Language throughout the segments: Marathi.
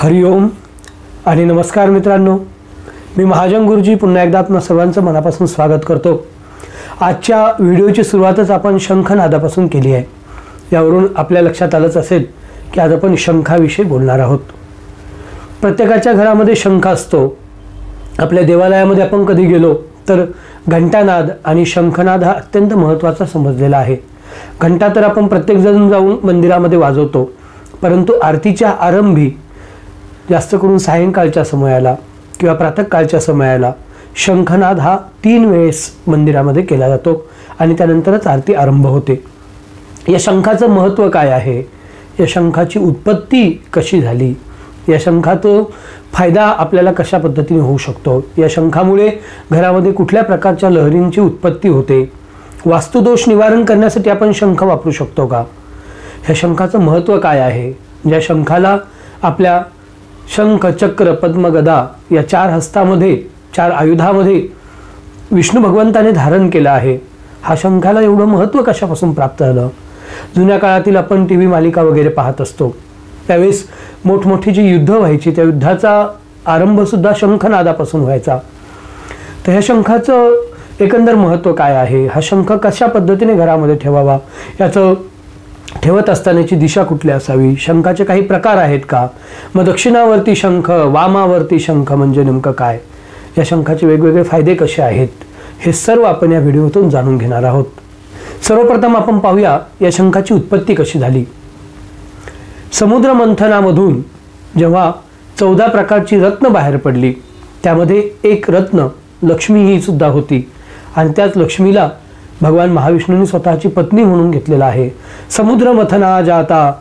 हरिओम आणि नमस्कार मित्रांनो, मी महाजन गुरुजी पुन्हा एकदा आपणा सर्वांचं मनापासून स्वागत करतो। आजच्या व्हिडिओची सुरुवातच आपण शंखनादापासून केली आहे। यावरून आपल्या लक्षात आलंच असेल की आज आपण शंखाविषयी बोलणार आहोत। प्रत्येकाच्या घरामध्ये शंख असतो। आपल्या देवालयामध्ये आपण कधी गेलो तर घंटानाद आणि शंखनाद हा अत्यंत महत्त्वाचा समजलेला आहे। घंटा तर आपण प्रत्येक जण जाऊन मंदिरामध्ये वाजवतो, परंतु आरतीच्या आरंभी जास्त करून सायंकाळच्या समयाला किंवा प्रातःकाळच्या समयाला शंखनाद हा 3 वेळेस मंदिरामध्ये केला जातो आणि त्यानंतरच आरती आरंभ होते। या शंखाचं महत्त्व काय आहे, या शंखाची उत्पत्ती कशी झाली, या शंखाचा फायदा आपल्याला कशा पद्धतीने होऊ शकतो, या शंखामुळे घरामध्ये कुठल्या प्रकारच्या लहरींची उत्पत्ती होते, वास्तुदोष निवारण करण्यासाठी आपण शंख वापरू शकतो का, ह्या शंखाचं महत्त्व काय आहे। ज्या शंखाला आपल्या शंख चक्र पद्म गदा या 4 हस्तामध्ये 4 आयुधामध्ये विष्णू भगवंताने धारण केला आहे, हा शंखाला एवढं महत्त्व कशापासून प्राप्त झालं। जुन्या काळातील आपण टीव्ही मालिका वगैरे पाहत असतो, त्यावेळेस मोठमोठी जी युद्ध व्हायची त्या युद्धाचा आरंभ सुद्धा शंखनादापासून व्हायचा। तर ह्या शंखाचं एकंदर महत्त्व काय आहे, हा शंख कशा पद्धतीने घरामध्ये ठेवावा, याचं ठेवत असतानाची दिशा कुठली असावी, शंखाचे काही प्रकार आहेत का, मग दक्षिणावर्ती शंख वामावर्ती शंख म्हणजे नेमकं काय, या शंखाचे वेगवेगळे फायदे कसे आहेत, हे सर्व आपण या व्हिडिओतून जाणून घेणार आहोत। सर्वप्रथम आपण पाहूया या शंखाची उत्पत्ती कशी झाली। समुद्र मंथनामधून जेव्हा 14 प्रकारची रत्न बाहेर पडली, त्यामध्ये एक रत्न लक्ष्मी ही सुद्धा होती आणि त्याच लक्ष्मीला भगवान महाविष्णूंनी स्वतःची पत्नी म्हणून घेतलेला आहे। समुद्र मथना जाता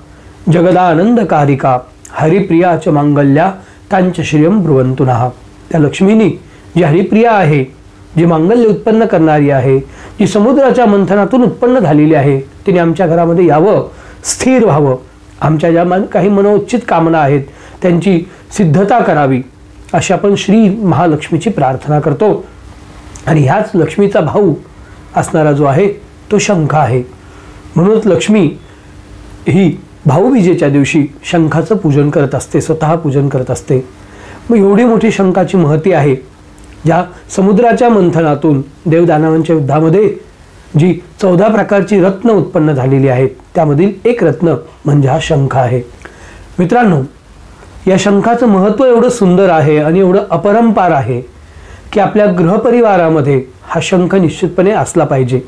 जगदानंदकारिका हरिप्रिया च मांगल्या तांच श्रियम ब्रुवंतुनः। त्या लक्ष्मीनी जी हरिप्रिया आहे, जी मांगल्य उत्पन्न करणारी आहे, जी समुद्राच्या मंथनातून उत्पन्न झालेली आहे, तिने आमच्या घरामध्ये यावं, स्थिर व्हावं, आमच्या ज्या काही मनोचित कामना आहेत त्यांची सिद्धता करावी, अशी आपण श्री महालक्ष्मीची प्रार्थना करतो। आणि ह्याच लक्ष्मीचा भाऊ असणारा जो आहे तो शंख आहे। म्हणूनच लक्ष्मी ही भाऊबीजेच्या दिवशी शंखाचं पूजन करत असते, स्वतः पूजन करत असते। मग एवढी मोठी शंखाची महती आहे, ज्या समुद्राच्या मंथनातून देवदानवांच्या युद्धामध्ये जी 14 प्रकारची रत्न उत्पन्न झालेली आहेत, त्यामधील एक रत्न म्हणजे हा शंख आहे। मित्रांनो, या शंखाचं महत्त्व एवढं सुंदर आहे आणि एवढं अपरंपार आहे की आपल्या गृहपरिवारामध्ये हा शंख निश्चितपणे असला पाहिजे।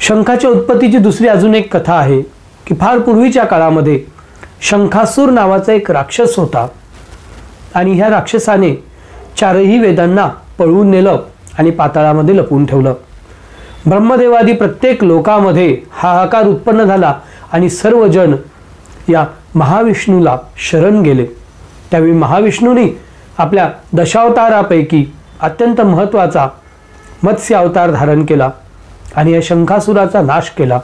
शंखाच्या उत्पत्तीची दुसरी अजून एक कथा आहे की फार पूर्वीच्या काळामध्ये शंखासूर नावाचा एक राक्षस होता आणि ह्या राक्षसाने 4ही वेदांना पळवून नेलं आणि पाताळामध्ये लपवून ठेवलं। ब्रह्मदेवादी प्रत्येक लोकामध्ये हाहाकार उत्पन्न झाला आणि सर्वजण या महाविष्णूला शरण गेले। त्यावेळी महाविष्णूंनी आपल्या दशावतारापैकी अत्यंत महत्त्वाचा मत्स्य अवतार धारण केला आणि या शंखासुराचा नाश केला।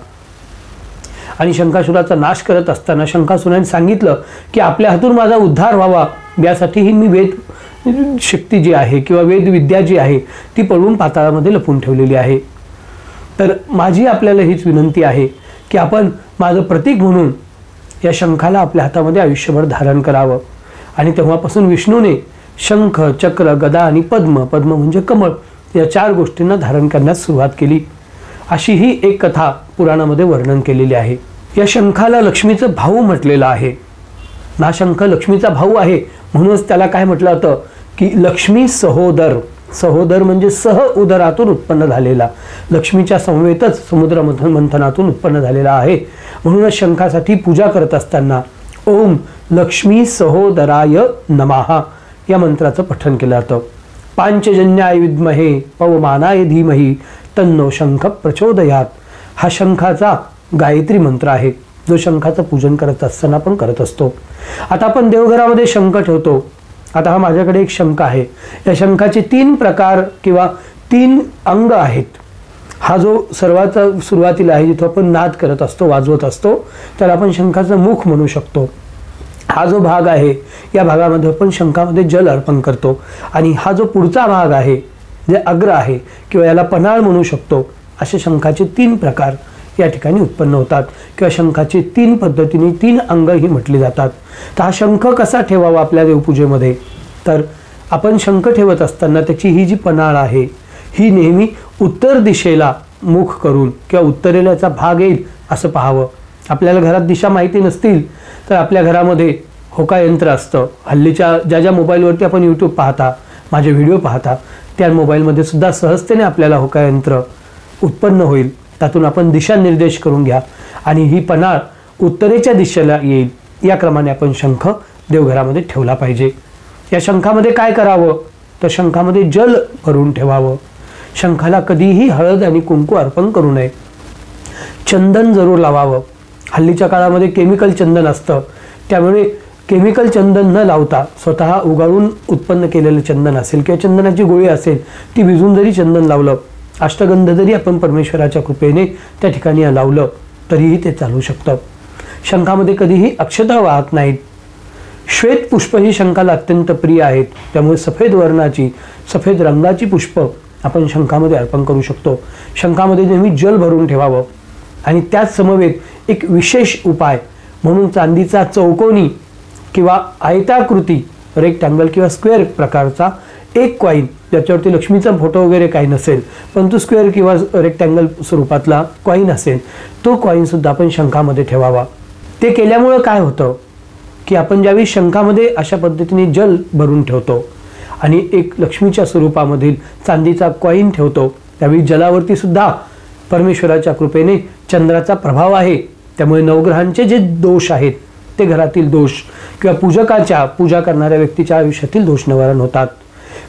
आणि शंखासुराचा नाश करत असताना शंखासुराने सांगितलं की आपल्या हातून माझा उद्धार व्हावा, यासाठीही मी वेद शक्ती जी आहे किंवा वेद विद्या जी आहे ती पळवून पाताळामध्ये लपवून ठेवलेली आहे। तर माझी आपल्याला हीच विनंती आहे की आपण माझं प्रतीक म्हणून या शंखाला आपल्या हातामध्ये आयुष्यभर धारण करावं। आणि तेव्हापासून विष्णूने शंख चक्र गदा आणि पद्म, पद्म म्हणजे कमळ, या 4 गोष्टींना धारण करण्यास सुरुवात केली, अशी ही एक कथा पुराणामध्ये वर्णन केलेली आहे। या शंखाला लक्ष्मीचं भाऊ म्हटलेलं आहे। ना शंख लक्ष्मीचा भाऊ आहे, म्हणूनच त्याला काय म्हटलं जातं की लक्ष्मी सहोदर। सहोदर म्हणजे सह उदरातून उत्पन्न झालेला, लक्ष्मीच्या समवेतच समुद्र मंथनातून उत्पन्न झालेला आहे। म्हणूनच शंखासाठी पूजा करत असताना ओम लक्ष्मी सहोदराय नमः या मंत्राचं पठण केलं जातं। पांचजन्याय विद्महे पवमानाय धीमहि तन्नो शंख प्रचोदयात, हा शंखाचा गायत्री मंत्र आहे, जो शंखाचं पूजन करत असताना आपण करत असतो। आता आपण देवघरामध्ये शंख ठेवतो। आता हा माझ्याकडे एक शंख आहे, या शंखाचे 3 प्रकार किंवा 3 अंग आहेत। हा जो सर्वात सुरुवातीला आहे, जिथं आपण नाद करत असतो, वाजवत असतो, त्याला आपण शंखाचं मुख म्हणू शकतो। हा जो भाग आहे, या भागामध्ये आपण शंखामध्ये जल अर्पण करतो आणि हा जो पुढचा भाग आहे, जे अग्र आहे किंवा याला पन्हाळ म्हणू शकतो, असे शंखाचे 3 प्रकार या ठिकाणी उत्पन्न होतात किंवा शंखाचे 3 पद्धतीने 3 अंग ही म्हटली जातात. तर हा शंख कसा ठेवावा आपल्या देवपूजेमध्ये, तर आपण शंख ठेवत असताना त्याची ही जी पन्हाळ आहे ही नेहमी उत्तर दिशेला मुख करून किंवा उत्तरेला याचा भाग येईल असं पाहावं. आपल्याला घरात दिशा माहिती नसतील तर आपल्या घरामध्ये होका यंत्र असतं. हल्लीच्या ज्या मोबाईलवरती आपण यूट्यूब पाहता, माझे व्हिडिओ पाहता, त्या मोबाईलमध्ये सुद्धा सहजतेने आपल्याला होका यंत्र उत्पन्न होईल. त्यातून आपण दिशा निर्देश करून घ्या आणि ही पन्हाळ उत्तरेच्या दिशेला येईल या क्रमाने आपण शंख देवघरामध्ये ठेवला पाहिजे. या शंखामध्ये काय करावं तर शंखामध्ये जल भरून ठेवावं. शंखाला कधीही हळद आणि कुंकू अर्पण करू नये. चंदन जरूर लावावं. हल्लीच्या काळामध्ये केमिकल चंदन असतं, त्यामुळे केमिकल चंदन न लावता स्वतः उगाळून उत्पन्न केलेलं चंदन असेल किंवा चंदनाची गोळी असेल ती भिजून जरी चंदन लावलं, अष्टगंध जरी आपण परमेश्वराच्या कृपेने त्या ठिकाणी लावलं तरीही ते चालू शकतं. शंखामध्ये कधीही अक्षता वाहत नाहीत. श्वेत पुष्प ही शंखाला अत्यंत प्रिय आहेत, त्यामुळे सफेद वर्णाची सफेद रंगाची पुष्प आपण शंखामध्ये अर्पण करू शकतो. शंखामध्ये नेहमी जल भरून ठेवावं आणि त्याच समवेत एक विशेष उपाय म्हणून चांदीचा चौकोनी किंवा आयताकृती रेक्टँगल किंवा स्क्वेअर प्रकारचा एक कॉईन, ज्याच्यावरती लक्ष्मीचा फोटो वगैरे काही नसेल परंतु स्क्वेअर किंवा रेक्टँगल स्वरूपातला कॉईन असेल, तो कॉईनसुद्धा आपण शंखामध्ये ठेवावा. ते केल्यामुळं काय होतं की आपण ज्यावेळी शंखामध्ये अशा पद्धतीने जल भरून ठेवतो आणि एक लक्ष्मीच्या स्वरूपामधील चांदीचा कॉईन ठेवतो, त्यावेळी जलावरती सुद्धा परमेश्वराच्या कृपेने चंद्राचा प्रभाव आहे. त्यामुळे नवग्रहांचे जे दोष आहेत ते घरातील दोष किंवा पूजा करणाऱ्या व्यक्तीच्या आयुष्यातील दोष निवारण होतात.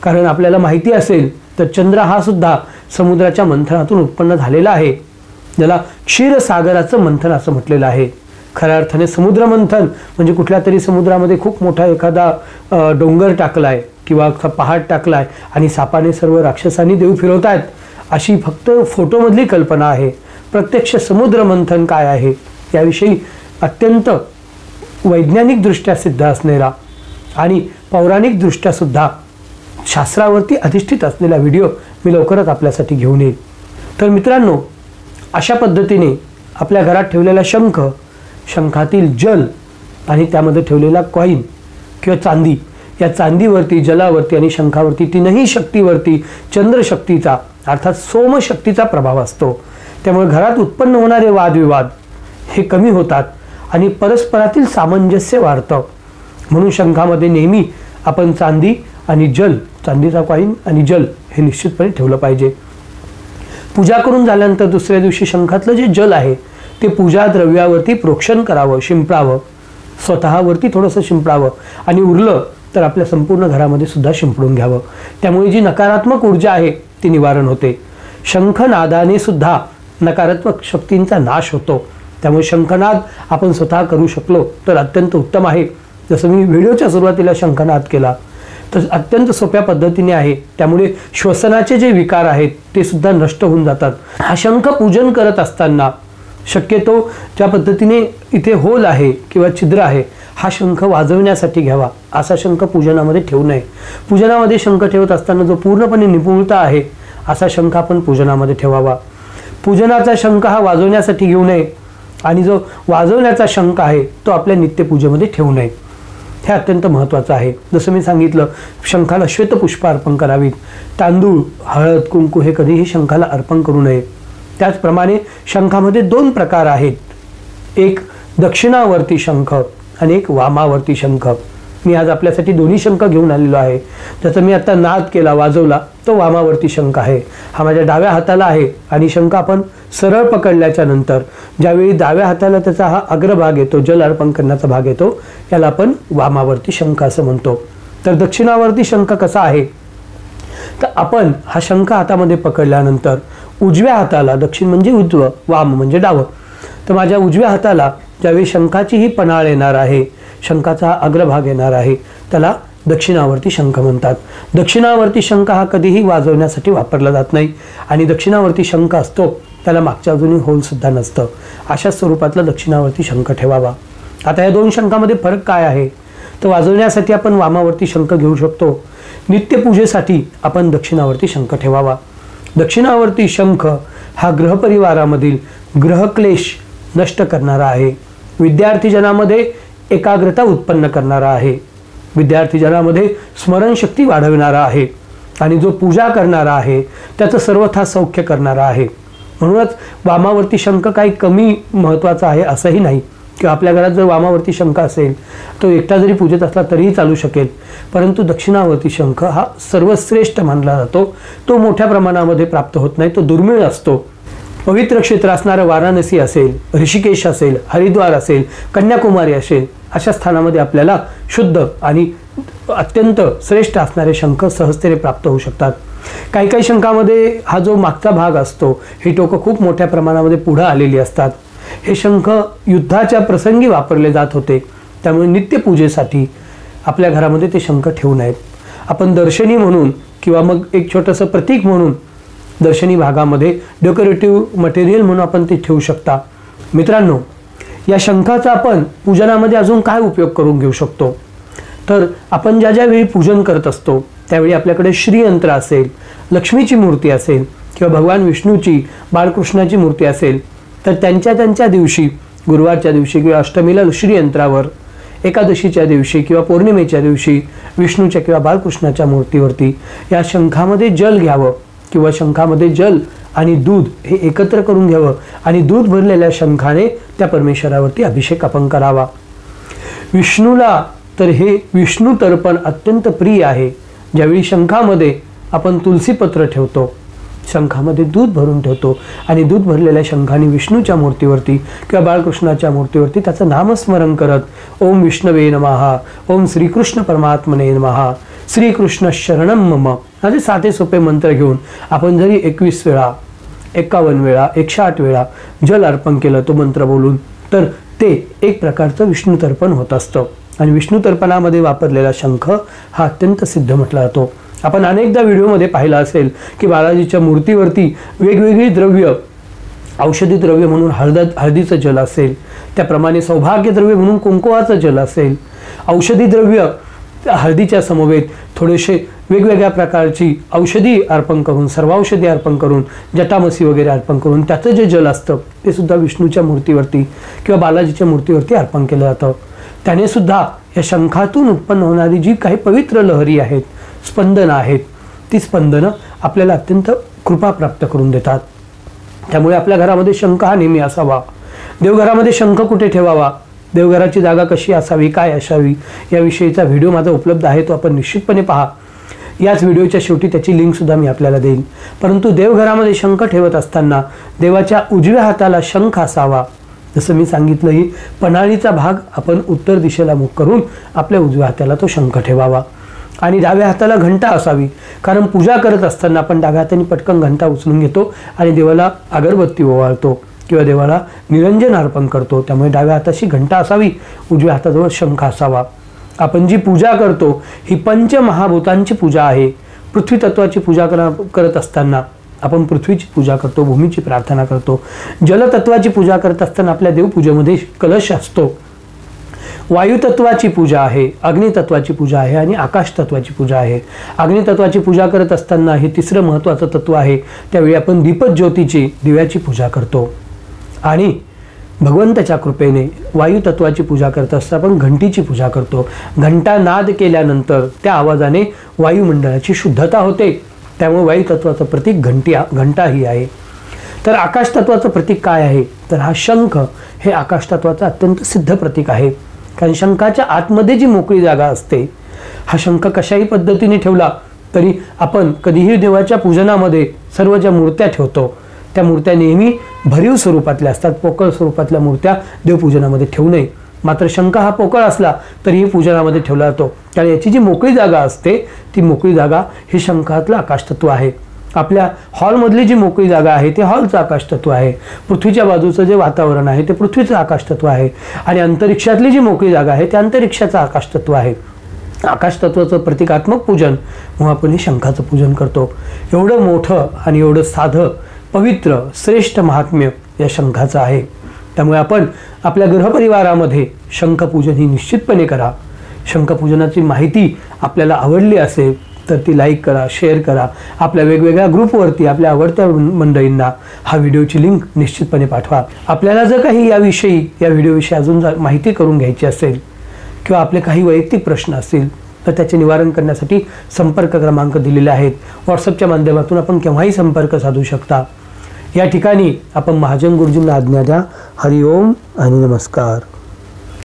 कारण आपल्याला माहिती असेल तर चंद्र हा सुद्धा समुद्राच्या मंथनातून उत्पन्न झालेला आहे, ज्याला क्षीरसागराचं मंथन असं म्हटलेलं आहे. खऱ्या अर्थाने समुद्र मंथन म्हणजे कुठल्या तरी समुद्रामध्ये खूप मोठा एखादा डोंगर टाकलाय किंवा पहाड टाकलाय आणि सापाने सर्व राक्षसांनी देव फिरवतायत अशी फक्त फोटोमधली कल्पना आहे. प्रत्यक्ष समुद्र मंथन काय आहे याविषयी अत्यंत वैज्ञानिकदृष्ट्या सिद्ध असलेला आणि पौराणिकदृष्ट्या सुद्धा शास्त्रावरती अधिष्ठित असलेला व्हिडिओ मी लवकरच आपल्यासाठी घेऊन येईल. तर मित्रांनो, अशा पद्धतीने आपल्या घरात ठेवलेला शंख, शंखातील जल आणि त्यामध्ये ठेवलेला कॉईन किंवा चांदी, या चांदीवरती, जलावरती आणि शंखावरती तीनही शक्तीवरती चंद्रशक्तीचा अर्थात सोमशक्तीचा प्रभाव असतो. त्यामुळे घरात उत्पन्न होणारे वादविवाद हे कमी होतात आणि परस्परातील सामंजस्य वाढतं. म्हणून शंखामध्ये नेहमी आपण चांदी आणि जल, चांदीचा कॉईन आणि जल हे निश्चितपणे ठेवलं पाहिजे. पूजा करून झाल्यानंतर दुसऱ्या दिवशी शंखातलं जे जल आहे ते पूजा द्रव्यावरती प्रोक्षण करावं, शिंपडावं, स्वतःवरती थोडंसं शिंपडावं आणि उरलं तर आपल्या संपूर्ण घरामध्ये सुद्धा शिंपडून घ्यावं. त्यामुळे जी नकारात्मक ऊर्जा आहे ती निवारण होते. शंखनादाने सुद्धा नकारात्मक शक्तींचा नाश होतो. त्यामुळे शंखनाद आपण स्वतः करू शकलो तर अत्यंत उत्तम आहे. जसं मी व्हिडिओच्या सुरुवातीला शंखनाद केला तर अत्यंत सोप्या पद्धतीने आहे. त्यामुळे श्वसनाचे जे विकार आहेत ते सुद्धा नष्ट होऊन जातात. हा शंख पूजन करत असताना शक्यतो ज्या पद्धतीने इथे होल आहे किंवा छिद्र आहे, हा शंख वाजवण्यासाठी घ्यावा. असा शंख पूजनामध्ये ठेवू नये. पूजनामध्ये शंख ठेवत असताना जो पूर्णपणे निपुणता आहे असा शंख आपण पूजनामध्ये ठेवावा. पूजनाचा शंख हा वाजवण्यासाठी घेऊ नये आणि जो वाजवण्याचा शंख आहे तो आपल्या नित्यपूजेमध्ये ठेवू नये. हे अत्यंत महत्त्वाचं आहे. जसं मी सांगितलं, शंखाला श्वेतपुष्प अर्पण करावीत. तांदूळ, हळद, कुंकू हे कधीही शंखाला अर्पण करू नये. त्याचप्रमाणे शंखामध्ये 2 प्रकार आहेत, एक दक्षिणावर्ती शंख आणि एक वामावर्ती शंख. मी आज आपल्यासाठी दोन्ही शंख घेऊन आलेलो आहे. ज्याचा मी आता नाद केला, वाजवला, तो वामावर्ती शंख आहे. हा माझ्या डाव्या हाताला आहे आणि शंख आपण सरळ पकडल्याच्या नंतर ज्यावेळी डाव्या हाताला त्याचा हा अग्रभाग येतो, जल अर्पण करण्याचा भाग येतो, याला आपण वामावर्ती शंख असं म्हणतो. तर दक्षिणावर्ती शंख कसा आहे तर आपण हा शंख हातामध्ये पकडल्यानंतर उजव्या हाताला, दक्षिण म्हणजे उजवं, वाम म्हणजे डावं, तर माझ्या उजव्या हाताला ज्यावेळी शंखाची ही पन्हाळ येणार आहे, शंखाचा हा अग्रभाग येणार आहे, त्याला दक्षिणावर्ती शंख म्हणतात. दक्षिणावर्ती शंख हा कधीही वाजवण्यासाठी वापरला जात नाही आणि दक्षिणावर्ती शंख असतो त्याला मागच्या बाजूने होलसुद्धा नसतं. अशा स्वरूपातला दक्षिणावर्ती शंख ठेवावा. आता या 2 शंखामध्ये फरक काय आहे तर वाजवण्यासाठी आपण वामावर्ती शंख घेऊ शकतो, नित्यपूजेसाठी आपण दक्षिणावर्ती शंख ठेवावा. दक्षिणावर्ती शंख हा गृहपरिवारामधील ग्रहक्लेश नष्ट करणारा आहे, विद्यार्थीजनामध्ये एकाग्रता उत्पन्न करणारा आहे, विद्यार्थीजनामध्ये स्मरणशक्ती वाढविणारा आहे आणि जो पूजा करणारा आहे त्याचं सर्वथा सौख्य करणारा आहे. म्हणूनच वामावर्ती शंख काही कमी महत्त्वाचा आहे असंही नाही, किंवा आपल्या घरात जर वामावर्ती शंख असेल तो एकटा जरी पूजेत असला तरीही चालू शकेल, परंतु दक्षिणावर्ती शंख हा सर्वश्रेष्ठ मानला जातो. तो मोठ्या प्रमाणामध्ये प्राप्त होत नाही, तो दुर्मिळ असतो. पवित्र क्षेत्र असणारं वाराणसी असेल, ऋषिकेश असेल, हरिद्वार असेल, कन्याकुमारी असेल, अशा स्थानामध्ये आपल्याला शुद्ध आणि अत्यंत श्रेष्ठ असणारे शंख सहजतेने प्राप्त होऊ शकतात. काही काही शंखामध्ये हा जो मागचा भाग असतो ही टोकं खूप मोठ्या प्रमाणामध्ये पुढे आलेली असतात. हे शंख युद्धाच्या प्रसंगी वापरले जात होते, त्यामुळे नित्यपूजेसाठी आपल्या घरामध्ये ते शंख ठेवू नयेत. आपण दर्शनी म्हणून किंवा मग एक छोटंसं प्रतीक म्हणून दर्शनी भागामध्ये डेकोरेटिव्ह मटेरियल म्हणून आपण ते ठेवू शकता. मित्रांनो, या शंखाचा आपण पूजनामध्ये अजून काय उपयोग करून घेऊ शकतो, तर आपण ज्या वेळी पूजन करत असतो त्यावेळी आपल्याकडे श्रीयंत्र असेल, लक्ष्मीची मूर्ती असेल किंवा भगवान विष्णूची, बाळकृष्णाची मूर्ती असेल, तर त्यांच्या दिवशी, गुरुवारच्या दिवशी किंवा अष्टमीला श्रीयंत्रावर, एकादशीच्या दिवशी किंवा पौर्णिमेच्या दिवशी विष्णूच्या किंवा बाळकृष्णाच्या मूर्तीवरती या शंखामध्ये जल घ्यावं किंवा शंखामध्ये जल आणि दूध हे एकत्र करून घ्यावं आणि दूध भरलेल्या शंखाने त्या परमेश्वरावरती अभिषेक आपण करावा. विष्णूला तर हे विष्णू तर्पण अत्यंत प्रिय आहे. ज्यावेळी शंखामध्ये आपण तुलसीपत्र ठेवतो, शंखामध्ये दूध भरून ठेवतो आणि दूध भरलेल्या शंखाने विष्णूच्या मूर्तीवरती किंवा बाळकृष्णाच्या मूर्तीवरती त्याचं नामस्मरण करत ओम विष्णवे नमः, ओम श्रीकृष्ण परमात्मने नमः, श्रीकृष्ण शरणम मम असे साधे सोपे मंत्र घेऊन आपण जरी 21 वेळा, 51 वेळा, 108 वेळा जल अर्पण केलं तो मंत्र बोलून, तर ते एक प्रकारचं विष्णू तर्पण होत असतं. आणि विष्णू तर्पणामध्ये वापरलेला शंख हा अत्यंत सिद्ध म्हटला जातो. आपण अनेकदा व्हिडिओमध्ये पाहिलं असेल की बालाजीच्या मूर्तीवरती वेगवेगळी द्रव्य, औषधी द्रव्य म्हणून हळदीचं जल असेल, त्याप्रमाणे सौभाग्य द्रव्य म्हणून कुंकुवाचं जल असेल, औषधी द्रव्य हळदीच्या समवेत थोडेसे वेगवेगळ्या प्रकारची औषधी अर्पण करून, सर्वौषधी अर्पण करून, जटामसी वगैरे अर्पण करून त्याचं जे जल असतं ते सुद्धा विष्णूच्या मूर्तीवरती किंवा बालाजीच्या मूर्तीवरती अर्पण केलं जातं. त्याने सुद्धा या शंखातून उत्पन्न होणारी जी काही पवित्र लहरी आहेत, स्पंदनं आहेत, ती स्पंदनं आपल्याला अत्यंत कृपा प्राप्त करून देतात. त्यामुळे आपल्या घरामध्ये शंख हा नेहमी असावा. देवघरामध्ये शंख कुठे ठेवावा, देवघराची जागा कशी असावी, काय असावी, याविषयीचा व्हिडिओ माझा उपलब्ध आहे, तो आपण निश्चितपणे पहा. याच व्हिडिओच्या शेवटी त्याची लिंकसुद्धा मी आपल्याला देईन. परंतु देवघरामध्ये शंख ठेवत असताना देवाच्या उजव्या हाताला शंख असावा. जसं मी सांगितलं, ही पन्हाळीचा भाग आपण उत्तर दिशेला मुख करून आपल्या उजव्या हाताला तो शंख ठेवावा. आणि डाव्या हाताला घंटा असावी, कारण पूजा करत असताना आपण डाव्या हाताने पटकन घंटा उचलून घेतो आणि देवाला अगरबत्ती ओवाळतो किंवा देवाला निरंजन अर्पण करतो. त्यामुळे डाव्या हाताशी घंटा असावी, उजव्या हाताजवळ शंख असावा. आपण जी पूजा करतो ही पंचमहाभूतांची पूजा आहे. पृथ्वी तत्वाची पूजा करत असताना आपण पृथ्वीची पूजा करतो, भूमीची प्रार्थना करतो. जलतत्वाची पूजा करत असताना आपल्या देवपूजेमध्ये कलश असतो. वायुतत्वाची पूजा आहे, अग्नितत्वाची पूजा आहे आणि आकाश तत्वाची पूजा आहे. अग्नितत्वाची पूजा करत असताना हे तिसरं महत्त्वाचं तत्व आहे. त्यावेळी आपण दीपज्योतीची, दिव्याची पूजा करतो. आणि भगवंताच्या कृपेने वायुतत्वाची पूजा करत असताना आपण घंटीची पूजा करतो. घंटा नाद केल्यानंतर त्या आवाजाने वायुमंडळाची शुद्धता होते. त्यामुळे वायुतत्वाचं प्रतीक घंटा ही आहे. तर आकाश तत्वाचं प्रतीक काय आहे, तर हा शंख हे आकाश तत्वाचं अत्यंत सिद्ध प्रतीक आहे. कारण शंखाच्या आतमध्ये जी मोकळी जागा असते, हा शंख कशाही पद्धतीने ठेवला तरी आपण कधीही देवाच्या पूजनामध्ये सर्व ज्या मूर्त्या ठेवतो त्या मूर्त्या नेहमी भरीव स्वरूपातल्या असतात. पोकळ स्वरूपातल्या मूर्त्या देवपूजनामध्ये ठेवू नये. मात्र शंख हा पोकळ असला तरीही पूजनामध्ये ठेवला जातो. कारण याची जी मोकळी जागा असते ती मोकळी जागा ही शंखातलं आकाशतत्व आहे. आपल्या हॉलमधली जी मोकळी जागा आहे ते हॉलचं आकाशतत्व आहे. पृथ्वीच्या बाजूचं जे वातावरण आहे ते पृथ्वीचं आकाशतत्व आहे. आणि अंतरिक्षातली जी मोकळी जागा आहे ते अंतरिक्षाचं आकाशतत्व आहे. आकाशतत्वाचं प्रतिकात्मक पूजन म्हणून आपण हे शंखाचं पूजन करतो. एवढं मोठं आणि एवढं साधं, पवित्र, श्रेष्ठ महात्म्य या शंखाचं आहे. त्यामुळे आपण आपल्या गृहपरिवारामध्ये शंखपूजन ही निश्चितपणे करा. शंखपूजनाची माहिती आपल्याला आवडली असेल तर ती लाईक करा, शेअर करा. आपल्या वेगवेगळ्या ग्रुपवरती आपल्या आवडत्या मंडळींना हा व्हिडिओची लिंक निश्चितपणे पाठवा. आपल्याला जर काही या व्हिडिओविषयी अजून माहिती करून घ्यायची असेल किंवा आपले काही वैयक्तिक प्रश्न असतील तर त्याचे निवारण करण्यासाठी संपर्क क्रमांक दिलेले आहेत. व्हॉट्सअपच्या माध्यमातून आपण केव्हाही संपर्क साधू शकता. या ठिकाणी आपण महाजन गुरुजींना आज्ञा द्या. हरिओम आणि नमस्कार.